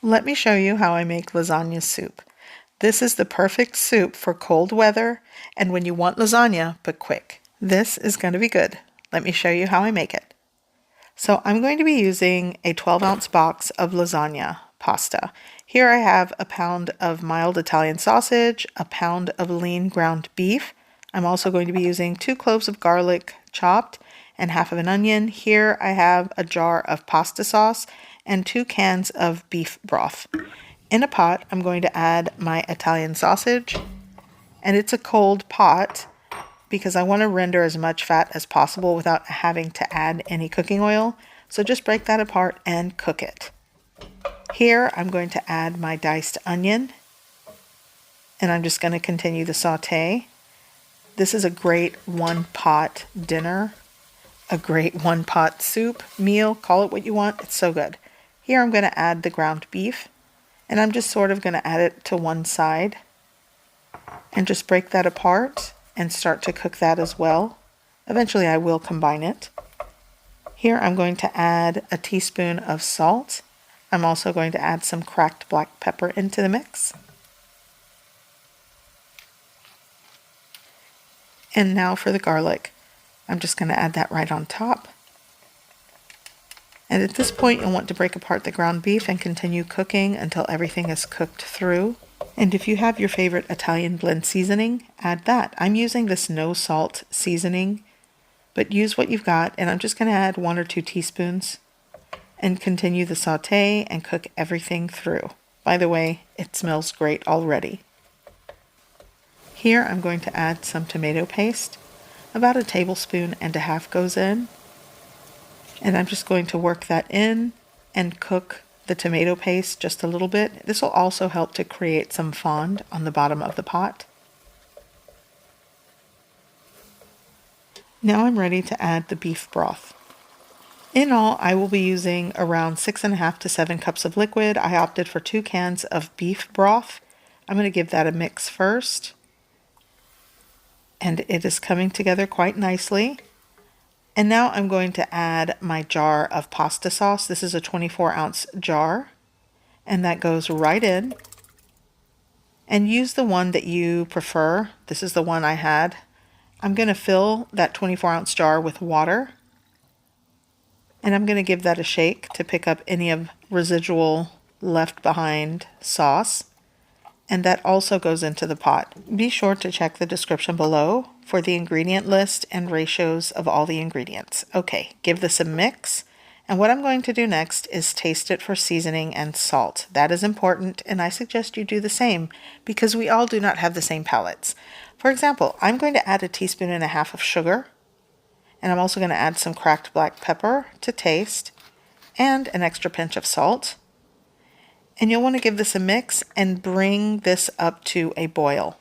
Let me show you how I make lasagna soup. This is the perfect soup for cold weather and when you want lasagna, but quick. This is going to be good. Let me show you how I make it. So I'm going to be using a 12-ounce box of lasagna pasta. Here I have a pound of mild Italian sausage, a pound of lean ground beef. I'm also going to be using 2 cloves of garlic chopped and half of an onion. Here I have a jar of pasta sauce and 2 cans of beef broth. In a pot, I'm going to add my Italian sausage, and it's a cold pot because I want to render as much fat as possible without having to add any cooking oil. So just break that apart and cook it. Here I'm going to add my diced onion, and I'm just going to continue the saute. This is a great one-pot dinner, a great one-pot soup, meal, call it what you want, it's so good. Here I'm going to add the ground beef, and I'm just sort of going to add it to one side and just break that apart and start to cook that as well. Eventually I will combine it. Here I'm going to add a teaspoon of salt. I'm also going to add some cracked black pepper into the mix. And now for the garlic. I'm just going to add that right on top. And at this point you'll want to break apart the ground beef and continue cooking until everything is cooked through. And if you have your favorite Italian blend seasoning, add that. I'm using this no salt seasoning, but use what you've got, and I'm just going to add 1 or 2 teaspoons and continue the saute and cook everything through. By the way, it smells great already. Here I'm going to add some tomato paste. About 1.5 tablespoons goes in. And I'm just going to work that in and cook the tomato paste just a little bit. This will also help to create some fond on the bottom of the pot. Now I'm ready to add the beef broth. In all, I will be using around 6.5 to 7 cups of liquid. I opted for 2 cans of beef broth. I'm going to give that a mix first. And it is coming together quite nicely. And now I'm going to add my jar of pasta sauce. This is a 24-ounce jar, and that goes right in. And use the one that you prefer. This is the one I had. I'm going to fill that 24-ounce jar with water, and I'm going to give that a shake to pick up any of residual left behind sauce. And that also goes into the pot. Be sure to check the description below for the ingredient list and ratios of all the ingredients. Okay, give this a mix. And what I'm going to do next is taste it for seasoning and salt. That is important, and I suggest you do the same because we all do not have the same palates. For example, I'm going to add 1.5 teaspoons of sugar, and I'm also going to add some cracked black pepper to taste and an extra pinch of salt. And you'll want to give this a mix and bring this up to a boil.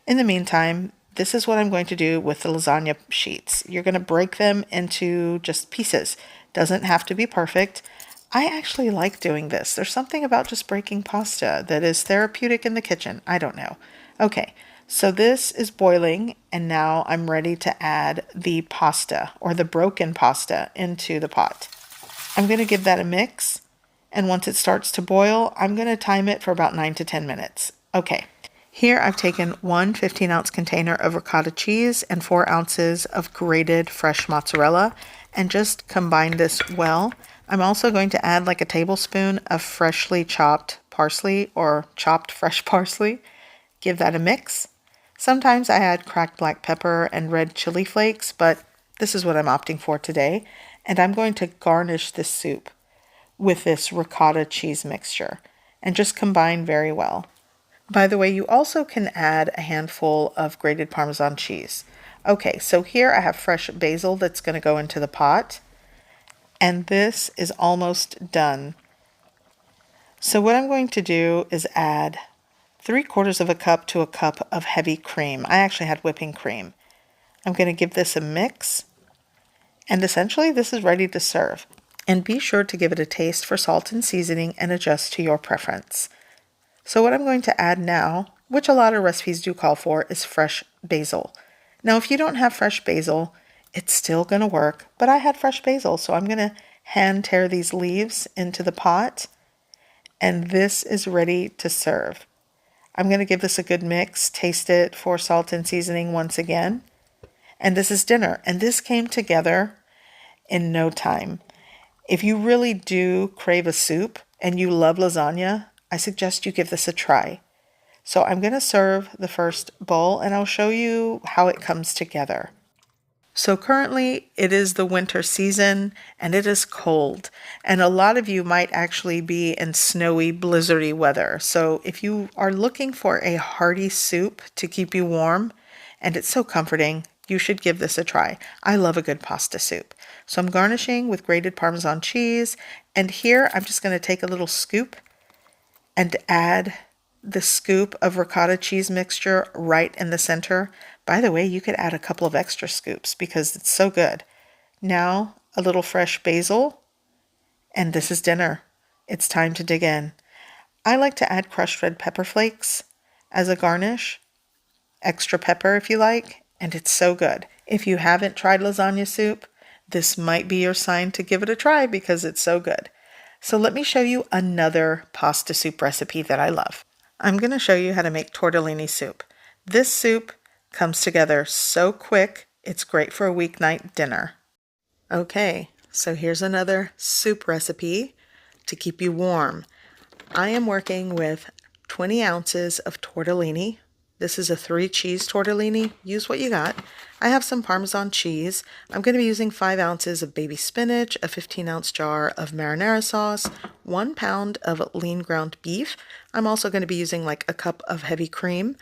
In the meantime, this is what I'm going to do with the lasagna sheets. You're going to break them into just pieces. Doesn't have to be perfect. I actually like doing this. There's something about just breaking pasta that is therapeutic in the kitchen. I don't know. Okay, so this is boiling, and now I'm ready to add the pasta or the broken pasta into the pot. I'm going to give that a mix. And once it starts to boil, I'm going to time it for about 9 to 10 minutes. Okay, here I've taken 1 15-ounce container of ricotta cheese and 4 ounces of grated fresh mozzarella and just combine this well. I'm also going to add like 1 tablespoon of freshly chopped parsley or chopped fresh parsley. Give that a mix. Sometimes I add cracked black pepper and red chili flakes, but this is what I'm opting for today. And I'm going to garnish this soup with this ricotta cheese mixture and just combine very well. By the way, you also can add a handful of grated Parmesan cheese. Okay, so here I have fresh basil that's going to go into the pot, and this is almost done. So what I'm going to do is add 3/4 cup to a cup of heavy cream. I actually had whipping cream. I'm going to give this a mix, and essentially this is ready to serve. And be sure to give it a taste for salt and seasoning and adjust to your preference. So what I'm going to add now, which a lot of recipes do call for, is fresh basil. Now if you don't have fresh basil, it's still going to work, but I had fresh basil, so I'm going to hand tear these leaves into the pot And this is ready to serve. I'm going to give this a good mix, taste it for salt and seasoning once again. And this is dinner. And this came together in no time. If you really do crave a soup and you love lasagna, I suggest you give this a try. So I'm going to serve the first bowl and I'll show you how it comes together. So currently it is the winter season and it is cold, and a lot of you might actually be in snowy, blizzardy weather. So if you are looking for a hearty soup to keep you warm, and it's so comforting, you should give this a try. I love a good pasta soup. So I'm garnishing with grated Parmesan cheese, and here I'm just going to take a little scoop and add the scoop of ricotta cheese mixture right in the center. By the way, you could add a couple of extra scoops because it's so good. Now, a little fresh basil, and this is dinner. It's time to dig in. I like to add crushed red pepper flakes as a garnish, extra pepper if you like, and it's so good. If you haven't tried lasagna soup, this might be your sign to give it a try because it's so good. So let me show you another pasta soup recipe that I love. I'm going to show you how to make tortellini soup. This soup comes together so quick, it's great for a weeknight dinner. Okay, so here's another soup recipe to keep you warm. I am working with 20 ounces of tortellini. This is a 3-cheese tortellini. Use what you got. I have some Parmesan cheese. I'm going to be using 5 ounces of baby spinach, a 15-ounce jar of marinara sauce, 1 pound of lean ground beef. I'm also going to be using like a cup of heavy cream.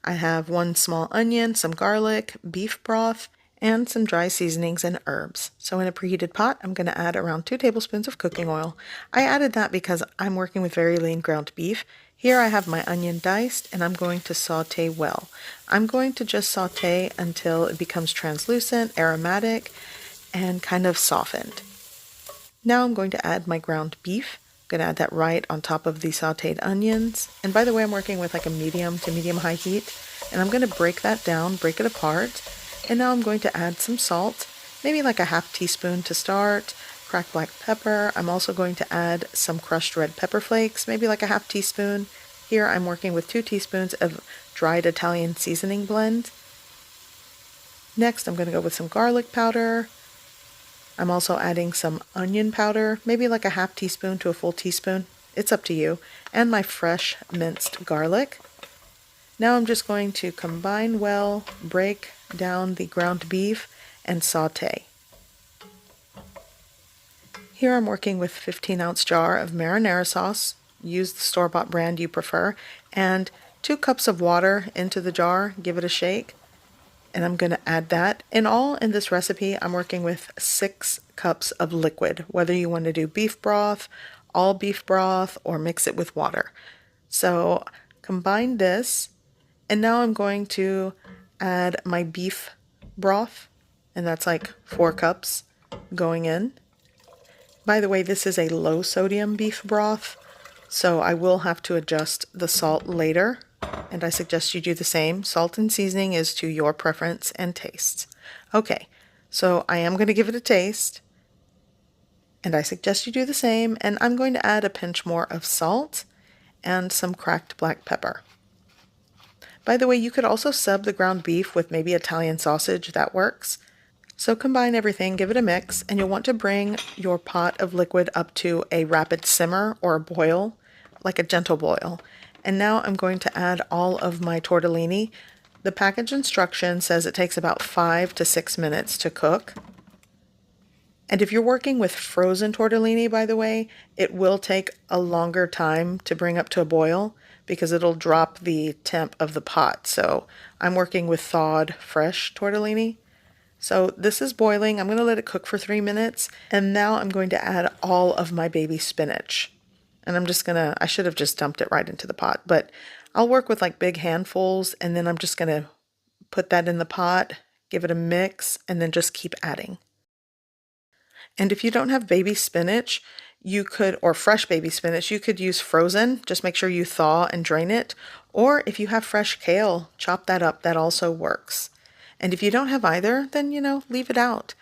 I have 1 small onion, some garlic, beef broth, and some dry seasonings and herbs. So in a preheated pot, I'm going to add around 2 tablespoons of cooking oil. I added that because I'm working with very lean ground beef. Here I have my onion diced and I'm going to saute well. I'm going to just saute until it becomes translucent, aromatic, and kind of softened. Now I'm going to add my ground beef. I'm going to add that right on top of the sauteed onions. And by the way, I'm working with like a medium to medium high heat. And I'm going to break that down, break it apart. And now I'm going to add some salt, maybe like a half teaspoon to start, cracked black pepper. I'm also going to add some crushed red pepper flakes, maybe like a half teaspoon. Here I'm working with 2 teaspoons of dried Italian seasoning blend. Next I'm going to go with some garlic powder. I'm also adding some onion powder, maybe like a half teaspoon to a full teaspoon. It's up to you. And my fresh minced garlic. Now I'm just going to combine well, break down the ground beef, and saute. Here I'm working with 15-ounce jar of marinara sauce. Use the store-bought brand you prefer. And 2 cups of water into the jar. Give it a shake. And I'm going to add that. In all, in this recipe, I'm working with 6 cups of liquid, whether you want to do beef broth, all beef broth, or mix it with water. So combine this. And now I'm going to add my beef broth, and that's like 4 cups going in. By the way, this is a low sodium beef broth, so I will have to adjust the salt later, and I suggest you do the same. Salt and seasoning is to your preference and taste. Okay, so I am going to give it a taste, and I suggest you do the same, and I'm going to add a pinch more of salt and some cracked black pepper. By the way, you could also sub the ground beef with maybe Italian sausage, that works. So combine everything, give it a mix, and you'll want to bring your pot of liquid up to a rapid simmer or a boil, like a gentle boil. And now I'm going to add all of my tortellini. The package instruction says it takes about 5 to 6 minutes to cook. And if you're working with frozen tortellini, by the way, it will take a longer time to bring up to a boil, because it'll drop the temp of the pot. So I'm working with thawed, fresh tortellini. So this is boiling. I'm going to let it cook for 3 minutes. And now I'm going to add all of my baby spinach. And I should have just dumped it right into the pot, but I'll work with like big handfuls, and then I'm just going to put that in the pot, give it a mix, and then just keep adding. And if you don't have baby spinach, or fresh baby spinach, you could use frozen. Just make sure you thaw and drain it. Or if you have fresh kale, chop that up. That also works. And if you don't have either, then, leave it out.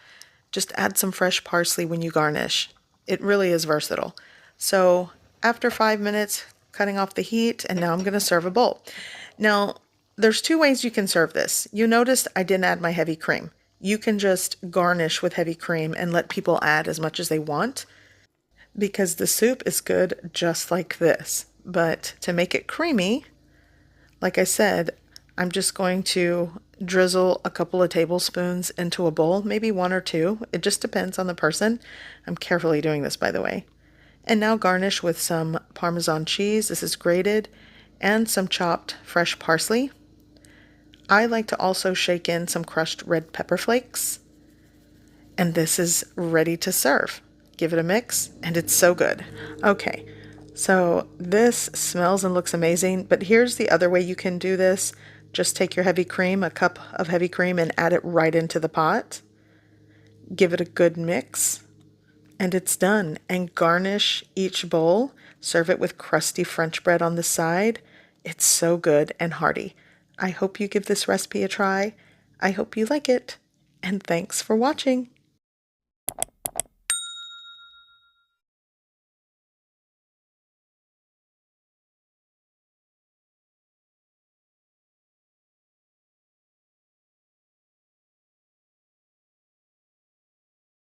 Just add some fresh parsley when you garnish. It really is versatile. So after 5 minutes, cutting off the heat, and now I'm going to serve a bowl. Now, there's two ways you can serve this. You noticed I didn't add my heavy cream. You can just garnish with heavy cream and let people add as much as they want, because the soup is good just like this. But to make it creamy, like I said, I'm just going to drizzle a couple of tablespoons into a bowl, maybe one or two. It just depends on the person. I'm carefully doing this, by the way. And now garnish with some Parmesan cheese. This is grated, and some chopped fresh parsley. I like to also shake in some crushed red pepper flakes. And this is ready to serve. Give it a mix, and it's so good. Okay, so this smells and looks amazing, but here's the other way you can do this. Just take your heavy cream, a cup of heavy cream, and add it right into the pot. Give it a good mix, and it's done. And garnish each bowl. Serve it with crusty French bread on the side. It's so good and hearty. I hope you give this recipe a try. I hope you like it, and thanks for watching.